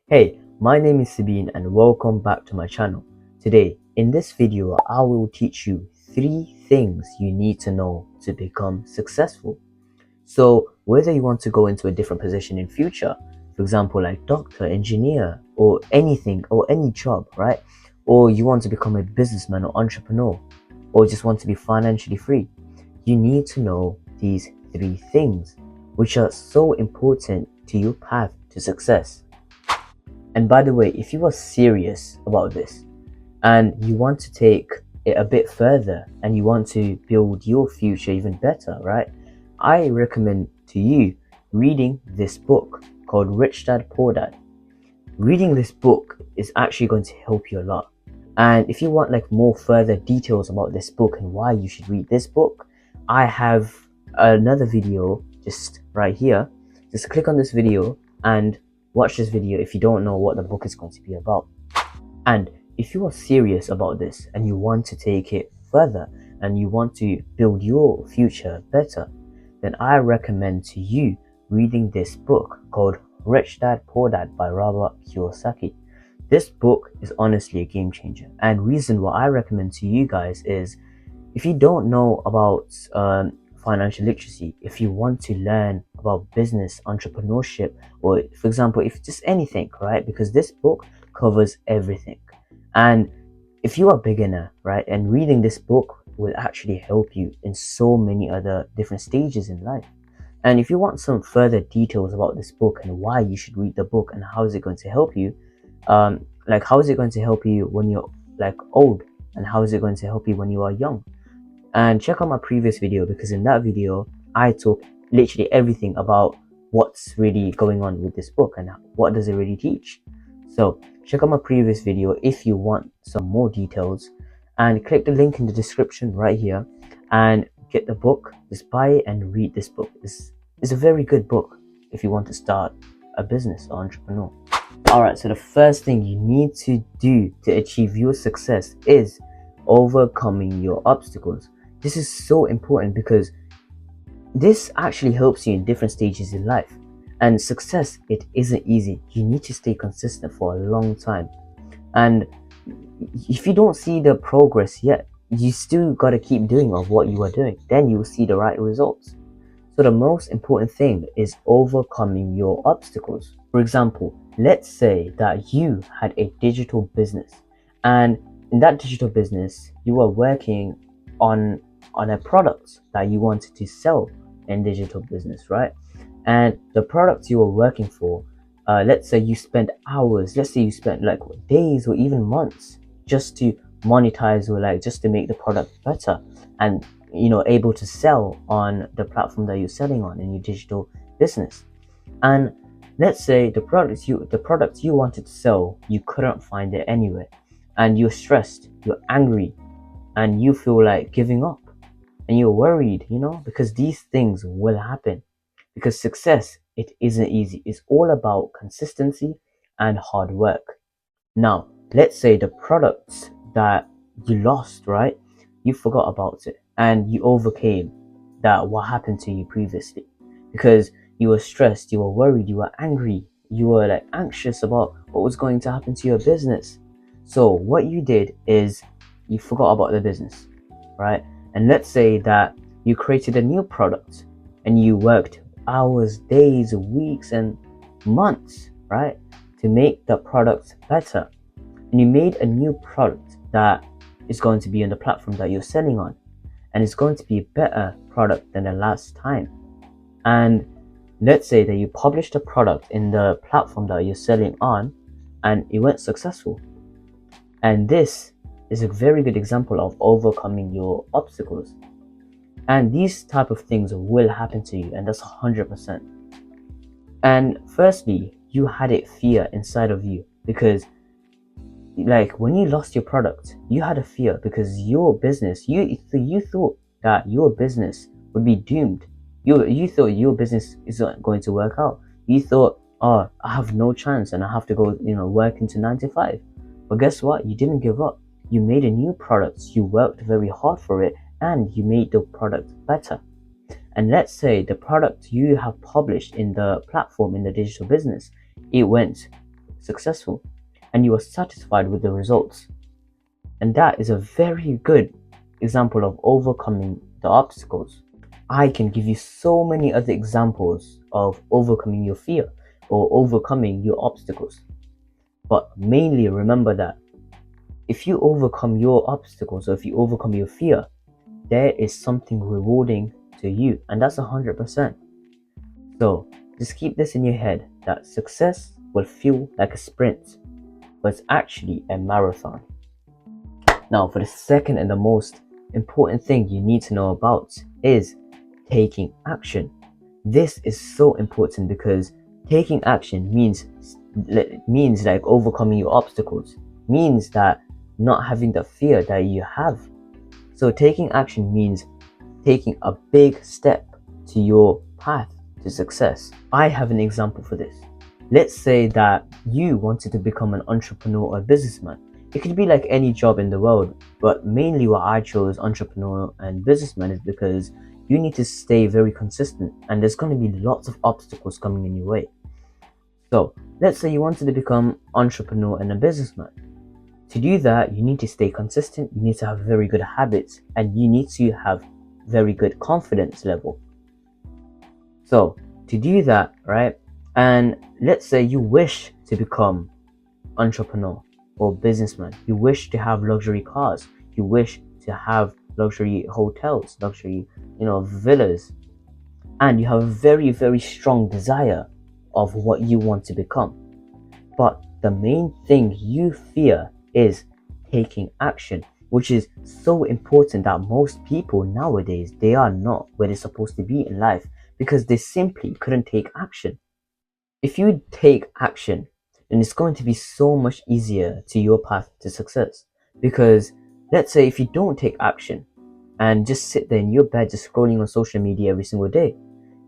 Hey, my name is Sabine and welcome back to my channel. Today, in this video, I will teach you 3 things you need to know to become successful. So, whether you want to go into a different position in future, for example, like doctor, engineer, or anything, or any job, right? Or you want to become a businessman or entrepreneur, or just want to be financially free, you need to know these 3 things, which are so important to your path to success. And by the way, if you are serious about this and you want to take it a bit further and you want to build your future even better, right? I recommend to you reading this book called Rich Dad Poor Dad. Reading this book is actually going to help you a lot. And if you want like more further details about this book and why you should read this book, I have another video just right here. Just click on this video and watch this video if you don't know what the book is going to be about. And if you are serious about this and you want to take it further and you want to build your future better, then I recommend to you reading this book called Rich Dad Poor Dad by Robert Kiyosaki. This book is honestly a game changer, and reason why I recommend to you guys is if you don't know about financial literacy, if you want to learn about business, entrepreneurship, or for example, if just anything, right? Because this book covers everything. And if you are a beginner, right, and reading this book will actually help you in so many other different stages in life. And if you want some further details about this book and why you should read the book and how is it going to help you, like how is it going to help you when you're like old, and how is it going to help you when you are young? And check out my previous video, because in that video I talk literally everything about what's really going on with this book and what does it really teach. So check out my previous video if you want some more details, and click the link in the description right here and get the book. Just buy it and read this book. It's a very good book if you want to start a business or entrepreneur. Alright, so the first thing you need to do to achieve your success is overcoming your obstacles. This is so important because this actually helps you in different stages in life. And success, it isn't easy. You need to stay consistent for a long time. And if you don't see the progress yet, you still got to keep doing of what you are doing. Then you will see the right results. So the most important thing is overcoming your obstacles. For example, let's say that you had a digital business, and in that digital business you were working on a product that you wanted to sell in digital business, right? And the product you were working for, let's say you spent hours, let's say you spent like days or even months just to monetize, or like just to make the product better and able to sell on the platform that you're selling on in your digital business. And let's say the product you wanted to sell, you couldn't find it anywhere, and you're stressed, you're angry, and you feel like giving up, and you're worried, because these things will happen. Because success, it isn't easy. It's all about consistency and hard work. Now, let's say the products that you lost, right? You forgot about it and you overcame that, what happened to you previously, because you were stressed, you were worried, you were angry, you were like anxious about what was going to happen to your business. So what you did is you forgot about the business, right? And let's say that you created a new product and you worked hours, days, weeks, and months, right, to make the product better. And you made a new product that is going to be on the platform that you're selling on, and it's going to be a better product than the last time. And let's say that you published a product in the platform that you're selling on and it went successful. And this is a very good example of overcoming your obstacles. And these type of things will happen to you, and that's 100%. And firstly, you had a fear inside of you, because like when you lost your product, you had a fear because your business, you thought that your business would be doomed. You thought your business isn't going to work out. You thought, oh, I have no chance and I have to go work into 9 to 5. But guess what? You didn't give up. You made a new product, you worked very hard for it, and you made the product better. And let's say the product you have published in the platform, in the digital business, it went successful and you are satisfied with the results. And that is a very good example of overcoming the obstacles. I can give you so many other examples of overcoming your fear or overcoming your obstacles. But mainly remember that if you overcome your obstacles or if you overcome your fear, there is something rewarding to you, and that's 100%. So just keep this in your head that success will feel like a sprint, but it's actually a marathon. Now, for the second and the most important thing you need to know about is taking action. This is so important because taking action means like overcoming your obstacles, means that not having the fear that you have. So taking action means taking a big step to your path to success. I have an example for this. Let's say that you wanted to become an entrepreneur or a businessman. It could be like any job in the world, but mainly why I chose entrepreneur and businessman is because you need to stay very consistent and there's going to be lots of obstacles coming in your way. So let's say you wanted to become entrepreneur and a businessman. To do that, you need to stay consistent, you need to have very good habits, and you need to have very good confidence level. So to do that, right, and let's say you wish to become entrepreneur or businessman, you wish to have luxury cars, you wish to have luxury hotels, luxury, villas, and you have a very, very strong desire of what you want to become. But the main thing you fear is taking action, which is so important that most people nowadays, they are not where they're supposed to be in life because they simply couldn't take action. If you take action, then it's going to be so much easier to your path to success. Because let's say if you don't take action and just sit there in your bed just scrolling on social media every single day,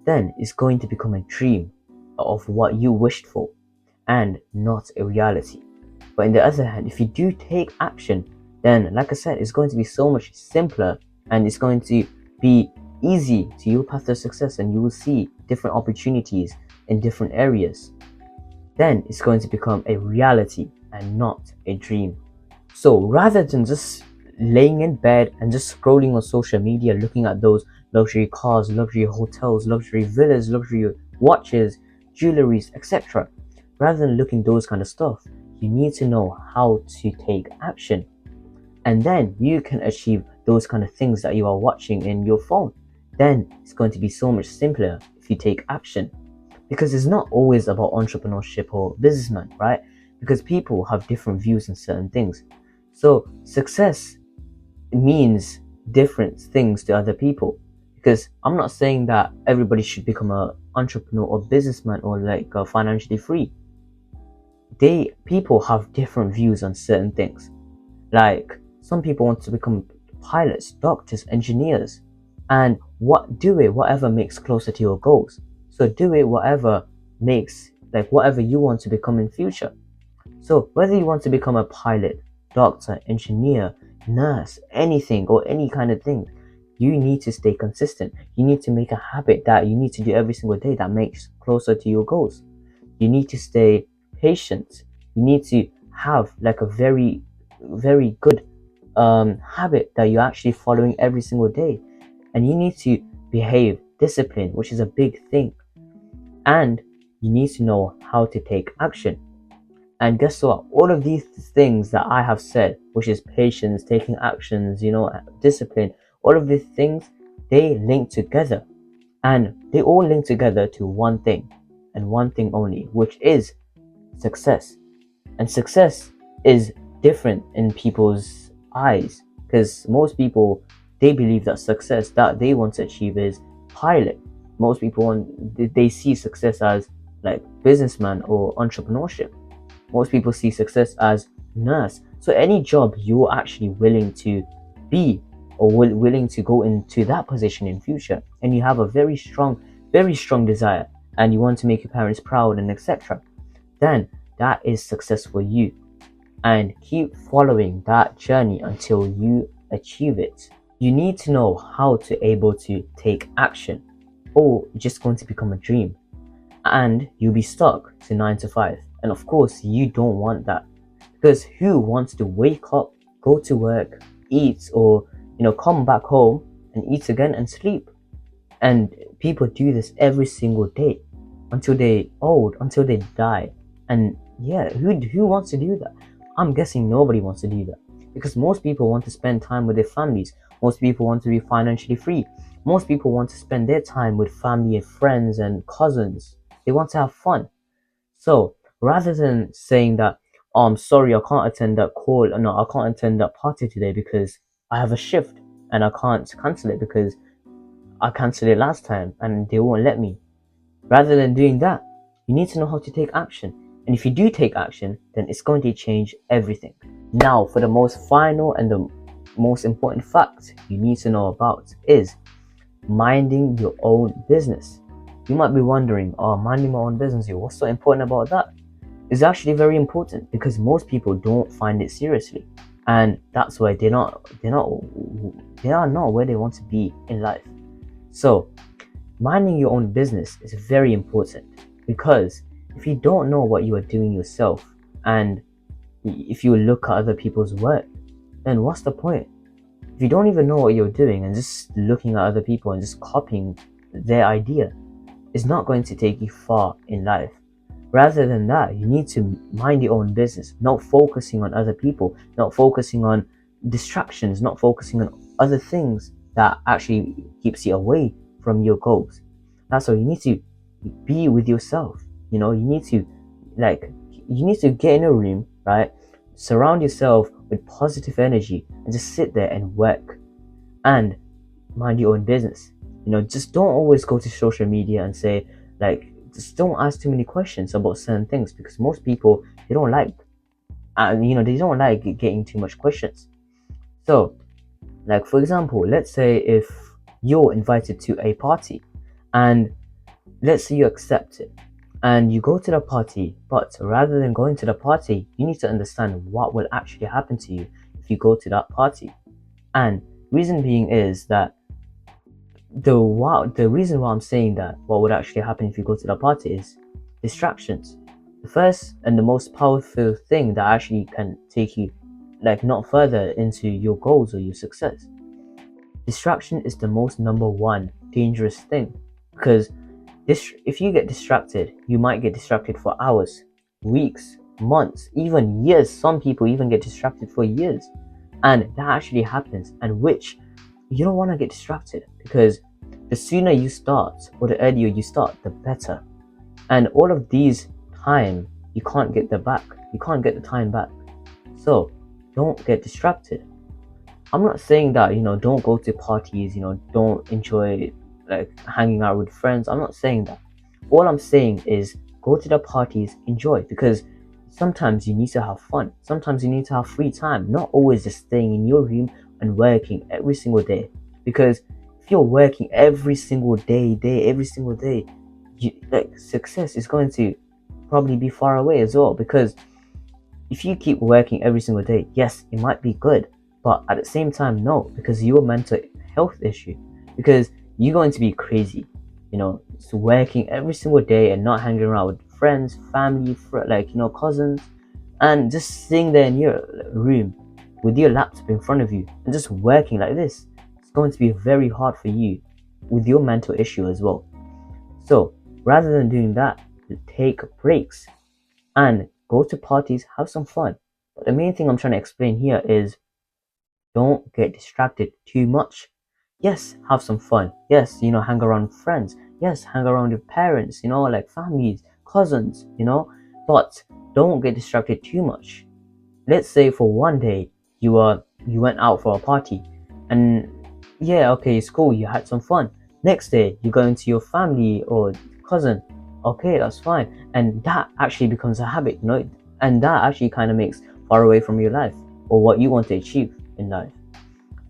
then it's going to become a dream of what you wished for and not a reality. But on the other hand, if you do take action, then like I said, it's going to be so much simpler and it's going to be easy to your path to success, and you will see different opportunities in different areas. Then it's going to become a reality and not a dream. So rather than just laying in bed and just scrolling on social media, looking at those luxury cars, luxury hotels, luxury villas, luxury watches, jewelries, etc., rather than looking those kind of stuff, you need to know how to take action. And then you can achieve those kind of things that you are watching in your phone. Then it's going to be so much simpler if you take action. Because it's not always about entrepreneurship or businessman, right? Because people have different views on certain things. So success means different things to other people. Because I'm not saying that everybody should become an entrepreneur or businessman or like financially free. People have different views on certain things. Like some people want to become pilots, doctors, engineers, and whatever makes closer to your goals. So do it whatever makes whatever you want to become in future. So whether you want to become a pilot, doctor, engineer, nurse, anything or any kind of thing, you need to stay consistent. You need to make a habit that you need to do every single day that makes closer to your goals. You need to stay patient. You need to have like a very, very good habit that you're actually following every single day. And you need to behave discipline, which is a big thing. And you need to know how to take action. And guess what? All of these things that I have said, which is patience, taking actions, discipline, all of these things, they link together. And they all link together to one thing and one thing only, which is success. And success is different in people's eyes because most people, they believe that success that they want to achieve is pilot. Most people they see success as like businessman or entrepreneurship. Most people see success as nurse. So any job you're actually willing to be or willing to go into that position in future, and you have a very strong desire and you want to make your parents proud and etc., then that is success for you. And keep following that journey until you achieve it. You need to know how to able to take action, or it's just going to become a dream and you'll be stuck to 9 to 5. And of course, you don't want that, because who wants to wake up, go to work, eat, or come back home and eat again and sleep? And people do this every single day until they old, until they die. And yeah, who wants to do that? I'm guessing nobody wants to do that, because most people want to spend time with their families. Most people want to be financially free. Most people want to spend their time with family and friends and cousins. They want to have fun. So rather than saying that, oh, I'm sorry, I can't attend that call, or no, I can't attend that party today because I have a shift and I can't cancel it because I cancelled it last time and they won't let me. Rather than doing that, you need to know how to take action. And if you do take action, then it's going to change everything. Now, for the most final and the most important fact you need to know about is minding your own business. You might be wondering, oh, minding my own business, what's so important about that? It's actually very important, because most people don't find it seriously, and that's why they are not where they want to be in life. So minding your own business is very important, because if you don't know what you are doing yourself, and if you look at other people's work, then what's the point? If you don't even know what you're doing and just looking at other people and just copying their idea, it's not going to take you far in life. Rather than that, you need to mind your own business, not focusing on other people, not focusing on distractions, not focusing on other things that actually keeps you away from your goals. That's why you need to be with yourself. You need to get in a room, right? Surround yourself with positive energy and just sit there and work and mind your own business. Just don't always go to social media and say, like, just don't ask too many questions about certain things, because most people, they don't like getting too much questions. So, like, for example, let's say if you're invited to a party, and let's say you accept it and you go to the party, but rather than going to the party, you need to understand what will actually happen to you if you go to that party. And reason being is that the reason why I'm saying that what would actually happen if you go to the party is distractions. The first and the most powerful thing that actually can take you, like, not further into your goals or your success. Distraction is the most number one dangerous thing, because if you get distracted, you might get distracted for hours, weeks, months, even years. Some people even get distracted for years, and that actually happens. And which you don't want to get distracted, because the sooner you start or the earlier you start, the better. And all of these time, you can't get the time back. So don't get distracted. I'm not saying that don't go to parties, don't enjoy, like, hanging out with friends. I'm not saying that. All I'm saying is go to the parties, enjoy, because sometimes you need to have fun. Sometimes you need to have free time, not always just staying in your room and working every single day. Because if you're working every single day, success is going to probably be far away as well. Because if you keep working every single day, yes, it might be good, but at the same time, no, because your mental health issue, because you're going to be crazy, so working every single day and not hanging around with friends, family, cousins, and just sitting there in your room with your laptop in front of you and just working like this. It's going to be very hard for you with your mental issue as well. So rather than doing that, take breaks and go to parties, have some fun. But the main thing I'm trying to explain here is don't get distracted too much. Yes, have some fun. Yes, hang around friends. Yes, hang around your parents, like families, cousins, but don't get distracted too much. Let's say for one day you went out for a party, and yeah, okay, it's cool, you had some fun. Next day you go into your family or cousin, okay, that's fine, and that actually becomes a habit, and that actually kind of makes far away from your life or what you want to achieve in life.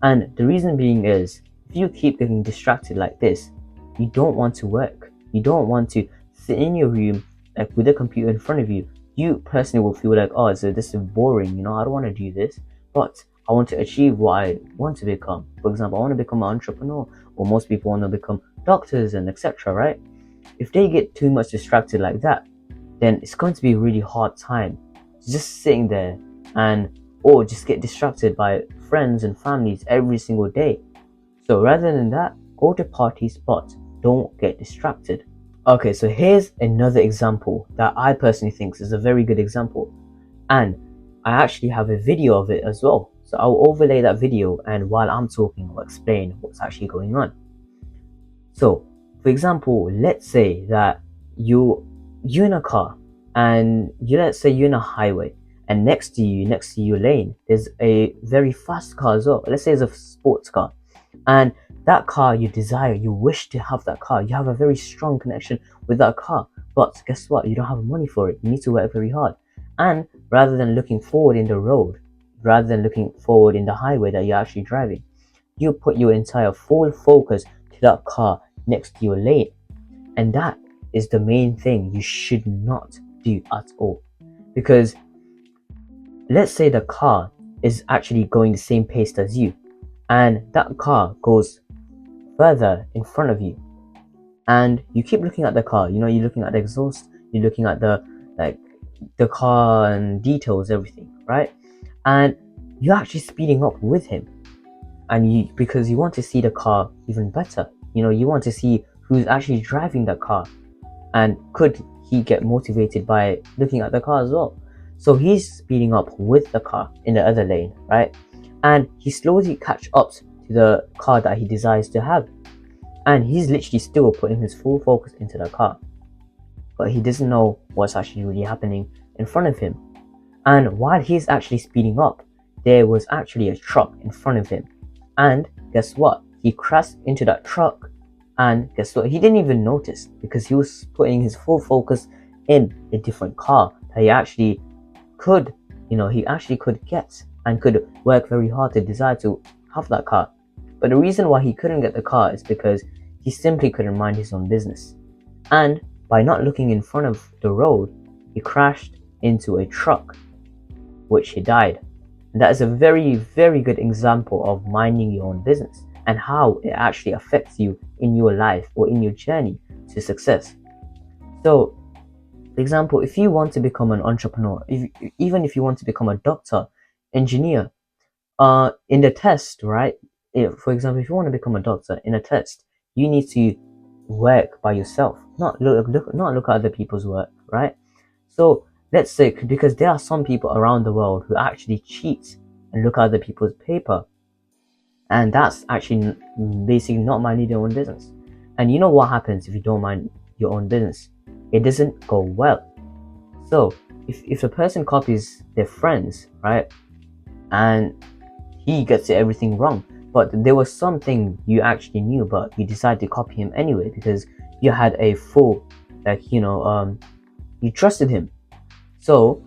And the reason being is, if you keep getting distracted like this, you don't want to work. You don't want to sit in your room, like, with a computer in front of you. You personally will feel like, oh, so this is boring, I don't want to do this, but I want to achieve what I want to become. For example, I want to become an entrepreneur, or most people want to become doctors and etc., right? If they get too much distracted like that, then it's going to be a really hard time just sitting there and or just get distracted by friends and families every single day. So rather than that, go to parties, but don't get distracted. Okay, so here's another example that I personally think is a very good example, and I actually have a video of it as well. So I'll overlay that video, and while I'm talking, I'll explain what's actually going on. So, for example, let's say that you're in a car, and let's say you're in a highway, and next to your lane, there's a very fast car as well. Let's say it's a sports car, and that car you desire, you wish to have that car. You have a very strong connection with that car, but guess what? You don't have money for it. You need to work very hard. And rather than looking forward in the road, rather than looking forward in the highway that you're actually driving, you put your entire full focus to that car next to your lane. And that is the main thing you should not do at all. Because let's say the car is actually going the same pace as you, and that car goes further in front of you, and you keep looking at the car. You're looking at the exhaust, you're looking at the car and details, everything, right? And you're actually speeding up with him, and because you want to see the car even better. You want to see who's actually driving the car, and could he get motivated by looking at the car as well. So he's speeding up with the car in the other lane, right? And he slowly catch up to the car that he desires to have, and he's literally still putting his full focus into the car, but he doesn't know what's actually really happening in front of him. And while he's actually speeding up, there was actually a truck in front of him, and guess what? He crashed into that truck, and guess what? He didn't even notice, because he was putting his full focus in a different car that he actually could get, and could work very hard to desire to have that car. But the reason why he couldn't get the car is because he simply couldn't mind his own business. And by not looking in front of the road, he crashed into a truck, which he died. And that is a very, very good example of minding your own business and how it actually affects you in your life or in your journey to success. So, for example, if you want to become an entrepreneur, even if you want to become a doctor, engineer, in the test, right? For example, if you want to become a doctor, in a test, you need to work by yourself, not look at other people's work, right? So let's say, because there are some people around the world who actually cheat and look at other people's paper, and that's actually basically not minding your own business. And you know what happens if you don't mind your own business? It doesn't go well. So if a person copies their friends, right, and he gets everything wrong, but there was something you actually knew, but you decided to copy him anyway because you had a full, you trusted him. So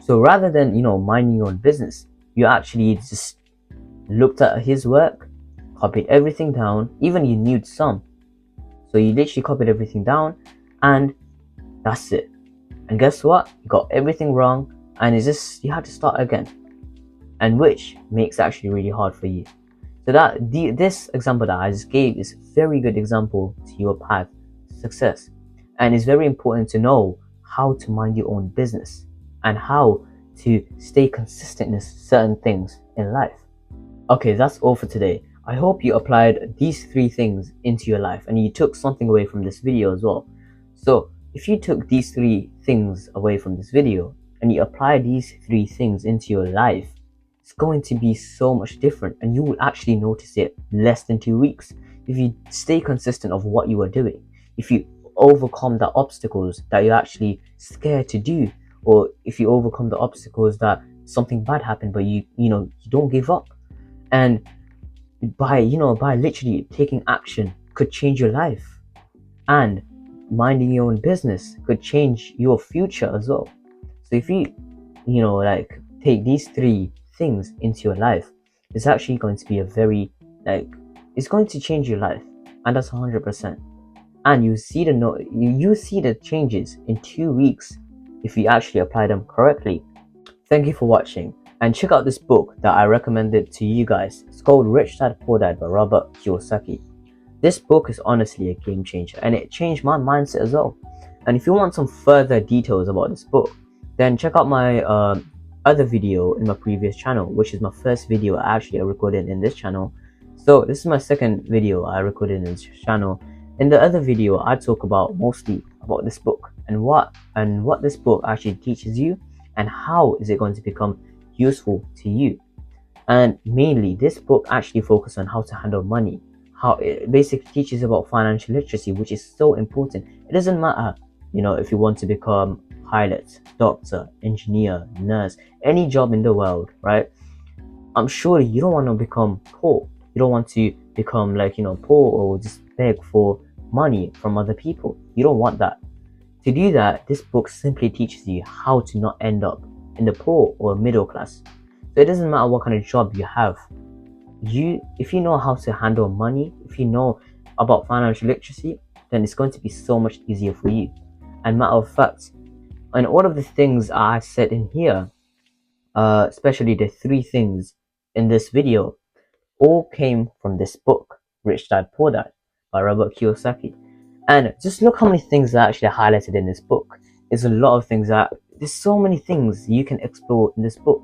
so rather than minding your own business, you actually just looked at his work, copied everything down. Even you knew some, so you literally copied everything down, and that's it. And guess what? You got everything wrong, and it's just you have to start again, and which makes it actually really hard for you. So this example that I just gave is a very good example to your path to success, and it's very important to know how to mind your own business and how to stay consistent in certain things in life. Okay, that's all for today. I hope you applied these 3 things into your life and you took something away from this video as well. So if you took these 3 things away from this video and you apply these 3 things into your life, it's going to be so much different, and you will actually notice it less than 2 weeks if you stay consistent of what you are doing. If you overcome the obstacles that you're actually scared to do, or if you overcome the obstacles that something bad happened but you don't give up, and by literally taking action could change your life, and minding your own business could change your future as well. So if you take these 3 things into your life, it's actually going to be a very it's going to change your life, and that's 100%. And you see the changes in 2 weeks if you actually apply them correctly. Thank you for watching, and check out this book that I recommended to you guys. It's called Rich Dad Poor Dad by Robert Kiyosaki. This book is honestly a game changer, and it changed my mindset as well. And if you want some further details about this book, then check out my other video in my previous channel, which is my first video I actually recorded in this channel. So this is my second video I recorded in this channel. In the other video, I talk about mostly about this book and what this book actually teaches you and how is it going to become useful to you. And mainly this book actually focuses on how to handle money, how it basically teaches about financial literacy, which is so important. It doesn't matter, if you want to become pilot, doctor, engineer, nurse, any job in the world, right? I'm sure you don't want to become poor. You don't want to become poor or just beg for money from other people. You don't want that. To do that, this book simply teaches you how to not end up in the poor or middle class. So it doesn't matter what kind of job you have. If you know how to handle money, if you know about financial literacy, then it's going to be so much easier for you. And matter of fact, and all of the things I said in here, especially the 3 things in this video, all came from this book, Rich Dad Poor Dad by Robert Kiyosaki. And just look how many things are actually highlighted in this book. There's a lot of things there's so many things you can explore in this book.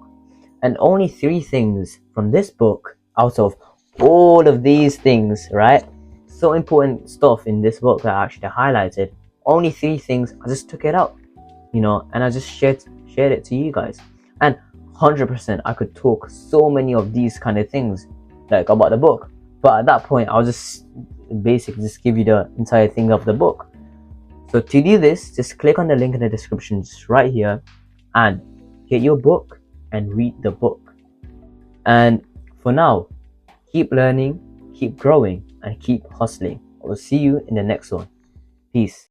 And only 3 things from this book out of all of these things, right? So important stuff in this book that I actually highlighted. Only 3 things, I just took it out, and I just shared it to you guys. And 100% I could talk so many of these kind of things like about the book, but at that point I'll just basically just give you the entire thing of the book. So to do this, just click on the link in the description just right here and get your book and read the book. And for now, keep learning, keep growing, and keep hustling. I will see you in the next one. Peace.